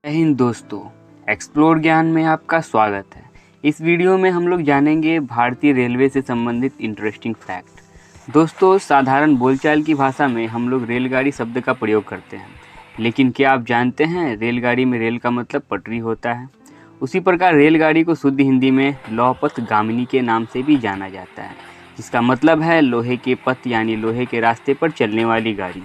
जय हिंद दोस्तों, एक्सप्लोर ज्ञान में आपका स्वागत है। इस वीडियो में हम लोग जानेंगे भारतीय रेलवे से संबंधित इंटरेस्टिंग फैक्ट। दोस्तों, साधारण बोलचाल की भाषा में हम लोग रेलगाड़ी शब्द का प्रयोग करते हैं, लेकिन क्या आप जानते हैं रेलगाड़ी में रेल का मतलब पटरी होता है। उसी प्रकार रेलगाड़ी को शुद्ध हिंदी में लौहपथ गामिनी के नाम से भी जाना जाता है, जिसका मतलब है लोहे के पथ यानी लोहे के रास्ते पर चलने वाली गाड़ी।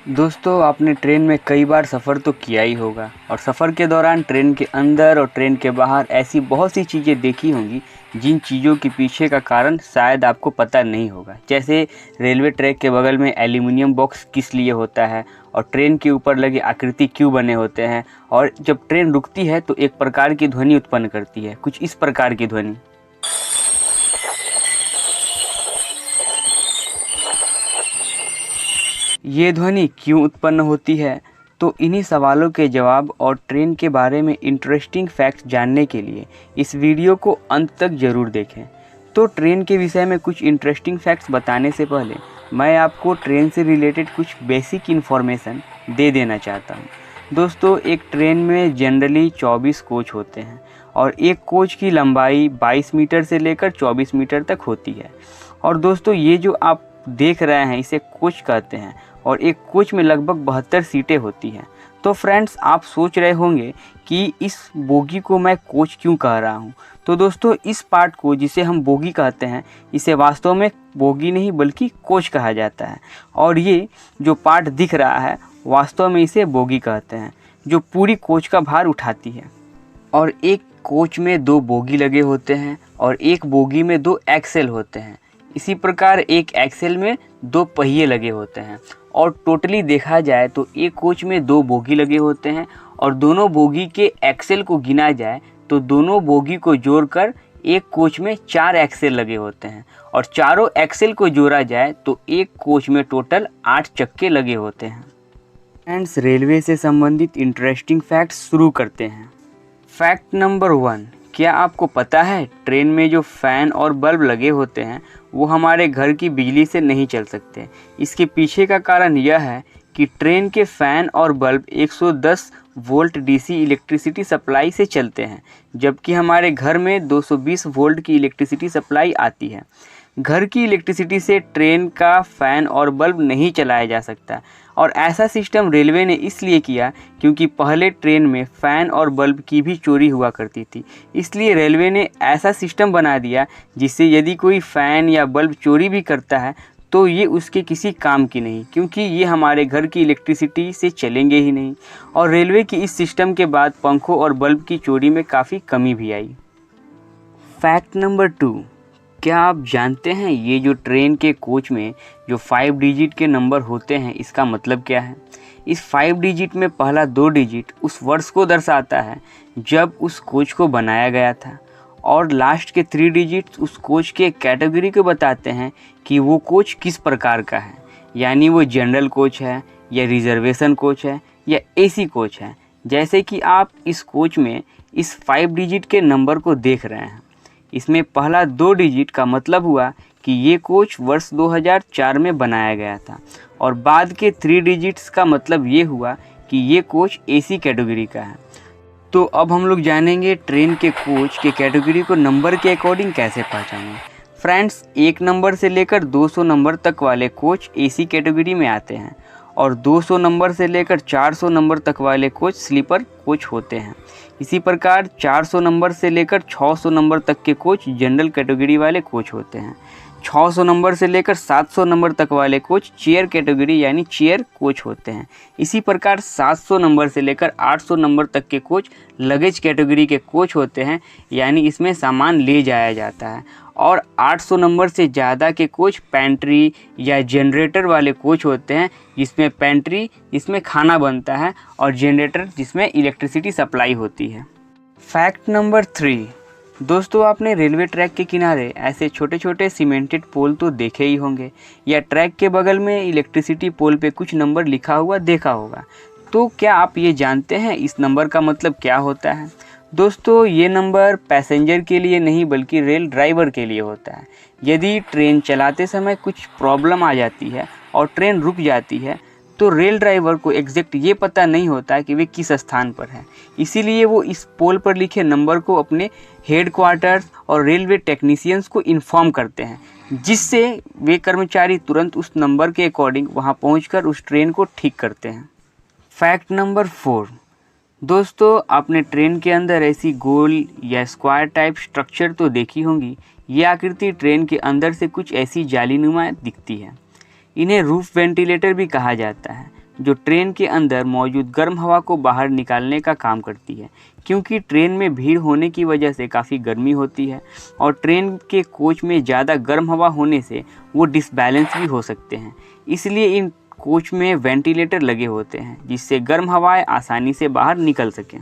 दोस्तों, आपने ट्रेन में कई बार सफ़र तो किया ही होगा और सफ़र के दौरान ट्रेन के अंदर और ट्रेन के बाहर ऐसी बहुत सी चीज़ें देखी होंगी जिन चीज़ों के पीछे का कारण शायद आपको पता नहीं होगा। जैसे रेलवे ट्रैक के बगल में एल्यूमिनियम बॉक्स किस लिए होता है और ट्रेन के ऊपर लगे आकृति क्यों बने होते हैं, और जब ट्रेन रुकती है तो एक प्रकार की ध्वनि उत्पन्न करती है, कुछ इस प्रकार की ध्वनि। ये ध्वनि क्यों उत्पन्न होती है? तो इन्हीं सवालों के जवाब और ट्रेन के बारे में इंटरेस्टिंग फैक्ट्स जानने के लिए इस वीडियो को अंत तक ज़रूर देखें। तो ट्रेन के विषय में कुछ इंटरेस्टिंग फैक्ट्स बताने से पहले मैं आपको ट्रेन से रिलेटेड कुछ बेसिक इन्फॉर्मेशन दे देना चाहता हूँ। दोस्तों, एक ट्रेन में जनरली 24 कोच होते हैं और एक कोच की लंबाई 22 मीटर से लेकर 24 मीटर तक होती है। और दोस्तों, ये जो आप देख रहे हैं इसे कोच कहते हैं और एक कोच में लगभग 72 सीटें होती हैं। तो फ्रेंड्स, आप सोच रहे होंगे कि इस बोगी को मैं कोच क्यों कह रहा हूँ। तो दोस्तों, इस पार्ट को जिसे हम बोगी कहते हैं इसे वास्तव में बोगी नहीं बल्कि कोच कहा जाता है। और ये जो पार्ट दिख रहा है वास्तव में इसे बोगी कहते हैं, जो पूरी कोच का भार उठाती है। और एक कोच में 2 बोगी लगे होते हैं और एक बोगी में 2 एक्सेल होते हैं। इसी प्रकार एक एक्सेल में 2 पहिए लगे होते हैं। और टोटली देखा जाए तो एक कोच में 2 बोगी लगे होते हैं और दोनों बोगी के एक्सेल को गिना जाए तो दोनों बोगी को जोड़कर एक कोच में 4 एक्सेल लगे होते हैं और चारों एक्सेल को जोड़ा जाए तो एक कोच में टोटल 8 चक्के लगे होते हैं। फ्रेंड्स, रेलवे से संबंधित इंटरेस्टिंग फैक्ट्स शुरू करते हैं। फैक्ट नंबर 1, क्या आपको पता है ट्रेन में जो फ़ैन और बल्ब लगे होते हैं वो हमारे घर की बिजली से नहीं चल सकते। इसके पीछे का कारण यह है कि ट्रेन के फ़ैन और bulb 110 volt DC electricity supply से चलते हैं, जबकि हमारे घर में 220 वोल्ट की इलेक्ट्रिसिटी सप्लाई आती है। घर की इलेक्ट्रिसिटी से ट्रेन का फ़ैन और बल्ब नहीं चलाया जा सकता और ऐसा सिस्टम रेलवे ने इसलिए किया क्योंकि पहले ट्रेन में फ़ैन और बल्ब की भी चोरी हुआ करती थी। इसलिए रेलवे ने ऐसा सिस्टम बना दिया जिससे यदि कोई फ़ैन या बल्ब चोरी भी करता है तो ये उसके किसी काम की नहीं, क्योंकि ये हमारे घर की इलेक्ट्रिसिटी से चलेंगे ही नहीं। और रेलवे की इस सिस्टम के बाद पंखों और बल्ब की चोरी में काफ़ी कमी भी आई। फैक्ट नंबर 2, क्या आप जानते हैं ये जो ट्रेन के कोच में जो 5 डिजिट के नंबर होते हैं इसका मतलब क्या है? इस 5 डिजिट में पहला 2 डिजिट उस वर्ष को दर्शाता है जब उस कोच को बनाया गया था और लास्ट के 3 डिजिट उस कोच के कैटेगरी को बताते हैं कि वो कोच किस प्रकार का है, यानी वो जनरल कोच है या रिजर्वेशन कोच है या एसी कोच है। जैसे कि आप इस कोच में इस 5 डिजिट के नंबर को देख रहे हैं, इसमें पहला 2 डिजिट का मतलब हुआ कि ये कोच वर्ष 2004 में बनाया गया था और बाद के 3 डिजिट्स का मतलब ये हुआ कि ये कोच एसी कैटेगरी का है। तो अब हम लोग जानेंगे ट्रेन के कोच के कैटेगरी को नंबर के अकॉर्डिंग कैसे पहचानें। फ्रेंड्स, 1 नंबर से लेकर 200 नंबर तक वाले कोच एसी कैटेगरी में आते हैं और 200 नंबर से लेकर 400 नंबर तक वाले कोच स्लीपर कोच होते हैं। इसी प्रकार 400 नंबर से लेकर 600 नंबर तक के कोच जनरल कैटेगरी वाले कोच होते हैं। 600 नंबर से लेकर 700 नंबर तक वाले कोच चेयर कैटेगरी यानी चेयर कोच होते हैं। इसी प्रकार 700 नंबर से लेकर 800 नंबर तक के कोच लगेज कैटेगरी के कोच होते हैं, यानी इसमें सामान ले जाया जाता है। और 800 नंबर से ज़्यादा के कोच पेंट्री या जनरेटर वाले कोच होते हैं, जिसमें पेंट्री जिसमें खाना बनता है और जनरेटर जिसमें इलेक्ट्रिसिटी सप्लाई होती है। फैक्ट नंबर 3, दोस्तों, आपने रेलवे ट्रैक के किनारे ऐसे छोटे छोटे सीमेंटेड पोल तो देखे ही होंगे या ट्रैक के बगल में इलेक्ट्रिसिटी पोल पे कुछ नंबर लिखा हुआ देखा होगा। तो क्या आप ये जानते हैं इस नंबर का मतलब क्या होता है? दोस्तों, ये नंबर पैसेंजर के लिए नहीं बल्कि रेल ड्राइवर के लिए होता है। यदि ट्रेन चलाते समय कुछ प्रॉब्लम आ जाती है और ट्रेन रुक जाती है तो रेल ड्राइवर को एग्जैक्ट ये पता नहीं होता कि वे किस स्थान पर है। इसीलिए वो इस पोल पर लिखे नंबर को अपने हेडक्वार्टर्स और रेलवे टेक्नीशियंस को इन्फॉर्म करते हैं, जिससे वे कर्मचारी तुरंत उस नंबर के अकॉर्डिंग वहां पहुंचकर उस ट्रेन को ठीक करते हैं। फैक्ट नंबर 4, दोस्तों आपने ट्रेन के अंदर ऐसी गोल या स्क्वायर टाइप स्ट्रक्चर तो देखी होंगी। ये आकृति ट्रेन के अंदर से कुछ ऐसी जालीनुमा दिखती है। इन्हें रूफ वेंटिलेटर भी कहा जाता है, जो ट्रेन के अंदर मौजूद गर्म हवा को बाहर निकालने का काम करती है। क्योंकि ट्रेन में भीड़ होने की वजह से काफ़ी गर्मी होती है और ट्रेन के कोच में ज़्यादा गर्म हवा होने से वो डिसबैलेंस भी हो सकते हैं। इसलिए इन कोच में वेंटिलेटर लगे होते हैं, जिससे गर्म हवाएं आसानी से बाहर निकल सकें।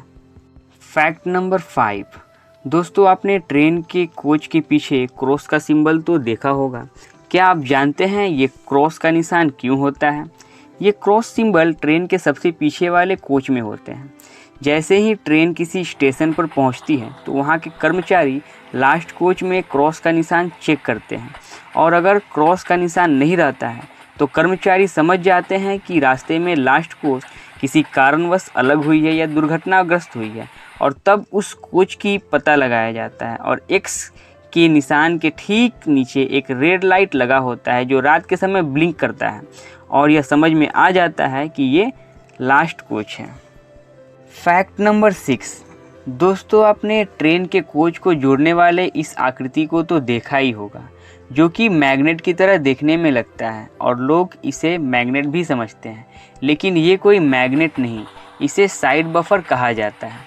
फैक्ट नंबर 5, दोस्तों आपने ट्रेन के कोच के पीछे क्रॉस का सिंबल तो देखा होगा। क्या आप जानते हैं ये क्रॉस का निशान क्यों होता है? ये क्रॉस सिंबल ट्रेन के सबसे पीछे वाले कोच में होते हैं। जैसे ही ट्रेन किसी स्टेशन पर पहुंचती है तो वहां के कर्मचारी लास्ट कोच में क्रॉस का निशान चेक करते हैं, और अगर क्रॉस का निशान नहीं रहता है तो कर्मचारी समझ जाते हैं कि रास्ते में लास्ट कोच किसी कारणवश अलग हुई है या दुर्घटनाग्रस्त हुई है, और तब उस कोच की पता लगाया जाता है। और एक्स के निशान के ठीक नीचे एक रेड लाइट लगा होता है जो रात के समय ब्लिंक करता है, और यह समझ में आ जाता है कि ये लास्ट कोच है। फैक्ट नंबर 6, दोस्तों आपने ट्रेन के कोच को जोड़ने वाले इस आकृति को तो देखा ही होगा, जो कि मैग्नेट की तरह देखने में लगता है और लोग इसे मैग्नेट भी समझते हैं, लेकिन ये कोई मैग्नेट नहीं, इसे साइड बफर कहा जाता है।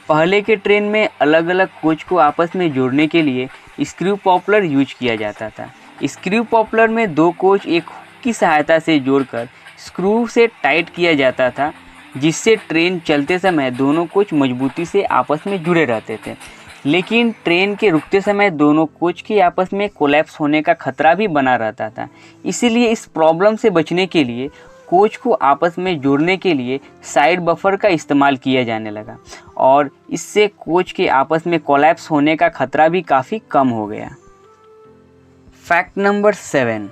पहले के ट्रेन में अलग अलग कोच को आपस में जोड़ने के लिए स्क्रू पॉपलर यूज किया जाता था। स्क्रू पॉपलर में 2 कोच एक हुक की सहायता से जोड़कर स्क्रू से टाइट किया जाता था, जिससे ट्रेन चलते समय दोनों कोच मजबूती से आपस में जुड़े रहते थे। लेकिन ट्रेन के रुकते समय दोनों कोच के आपस में कोलैप्स होने का खतरा भी बना रहता था। इसीलिए इस प्रॉब्लम से बचने के लिए कोच को आपस में जोड़ने के लिए साइड बफर का इस्तेमाल किया जाने लगा, और इससे कोच के आपस में कोलैप्स होने का खतरा भी काफ़ी कम हो गया। फैक्ट नंबर 7,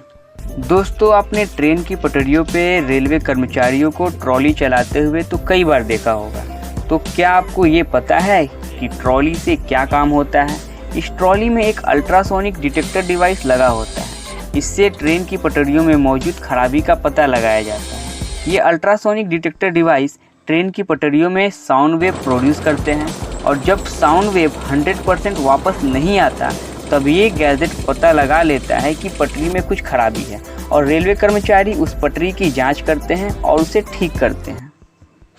दोस्तों आपने ट्रेन की पटरियों पे रेलवे कर्मचारियों को ट्रॉली चलाते हुए तो कई बार देखा होगा। तो क्या आपको ये पता है कि ट्रॉली से क्या काम होता है? इस ट्रॉली में एक अल्ट्रासोनिक डिटेक्टर डिवाइस लगा होता है। इससे ट्रेन की पटरियों में मौजूद खराबी का पता लगाया जाता है। ये अल्ट्रासोनिक डिटेक्टर डिवाइस ट्रेन की पटरियों में साउंड वेव प्रोड्यूस करते हैं, और जब साउंड वेव 100% वापस नहीं आता तब ये गैजेट पता लगा लेता है कि पटरी में कुछ खराबी है, और रेलवे कर्मचारी उस पटरी की जांच करते हैं और उसे ठीक करते हैं।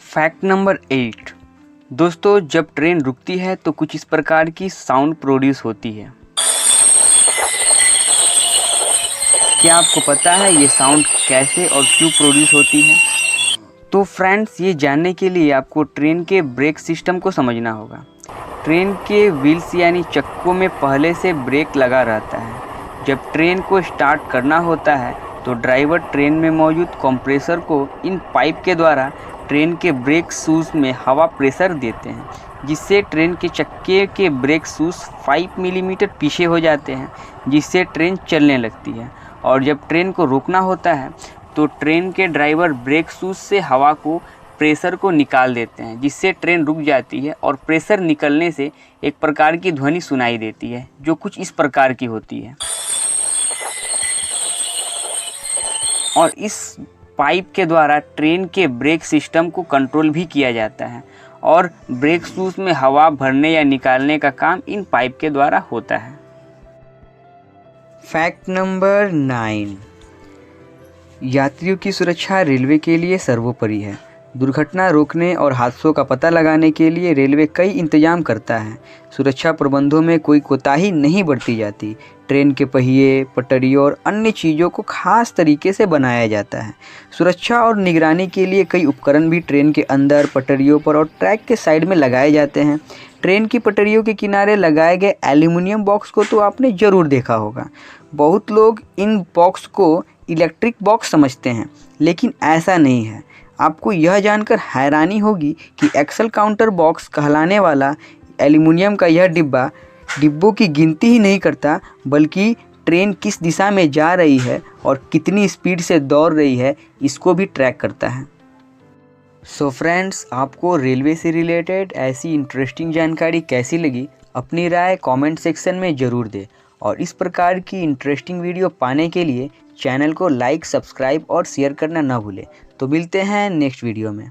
फैक्ट नंबर 8, दोस्तों जब ट्रेन रुकती है तो कुछ इस प्रकार की साउंड प्रोड्यूस होती है। क्या आपको पता है ये साउंड कैसे और क्यों प्रोड्यूस होती है? तो फ्रेंड्स, ये जानने के लिए आपको ट्रेन के ब्रेक सिस्टम को समझना होगा। ट्रेन के व्हील्स यानी चक्कों में पहले से ब्रेक लगा रहता है। जब ट्रेन को स्टार्ट करना होता है तो ड्राइवर ट्रेन में मौजूद कंप्रेसर को इन पाइप के द्वारा ट्रेन के ब्रेक शूज़ में हवा प्रेशर देते हैं, जिससे ट्रेन के चक्के के ब्रेक शूज़ 5 मिलीमीटर पीछे हो जाते हैं, जिससे ट्रेन चलने लगती है। और जब ट्रेन को रोकना होता है तो ट्रेन के ड्राइवर ब्रेक शूज़ से हवा को प्रेशर को निकाल देते हैं, जिससे ट्रेन रुक जाती है, और प्रेशर निकलने से एक प्रकार की ध्वनि सुनाई देती है, जो कुछ इस प्रकार की होती है। और इस पाइप के द्वारा ट्रेन के ब्रेक सिस्टम को कंट्रोल भी किया जाता है, और ब्रेक शूज़ में हवा भरने या निकालने का काम इन पाइप के द्वारा होता है। फैक्ट नंबर 9, यात्रियों की सुरक्षा रेलवे के लिए सर्वोपरि है। दुर्घटना रोकने और हादसों का पता लगाने के लिए रेलवे कई इंतजाम करता है। सुरक्षा प्रबंधों में कोई कोताही नहीं बरती जाती। ट्रेन के पहिए, पटरियों और अन्य चीज़ों को खास तरीके से बनाया जाता है। सुरक्षा और निगरानी के लिए कई उपकरण भी ट्रेन के अंदर, पटरियों पर और ट्रैक के साइड में लगाए जाते हैं। ट्रेन की पटरियों के किनारे लगाए गए एल्यूमिनियम बॉक्स को तो आपने ज़रूर देखा होगा। बहुत लोग इन बॉक्स को इलेक्ट्रिक बॉक्स समझते हैं, लेकिन ऐसा नहीं है। आपको यह जानकर हैरानी होगी कि एक्सल काउंटर बॉक्स कहलाने वाला एल्यूमिनियम का यह डिब्बों की गिनती ही नहीं करता, बल्कि ट्रेन किस दिशा में जा रही है और कितनी स्पीड से दौड़ रही है इसको भी ट्रैक करता है। सो फ्रेंड्स, आपको रेलवे से रिलेटेड ऐसी इंटरेस्टिंग जानकारी कैसी लगी, अपनी राय कमेंट सेक्शन में ज़रूर दें। और इस प्रकार की इंटरेस्टिंग वीडियो पाने के लिए चैनल को लाइक, सब्सक्राइब और शेयर करना ना भूलें। तो मिलते हैं नेक्स्ट वीडियो में।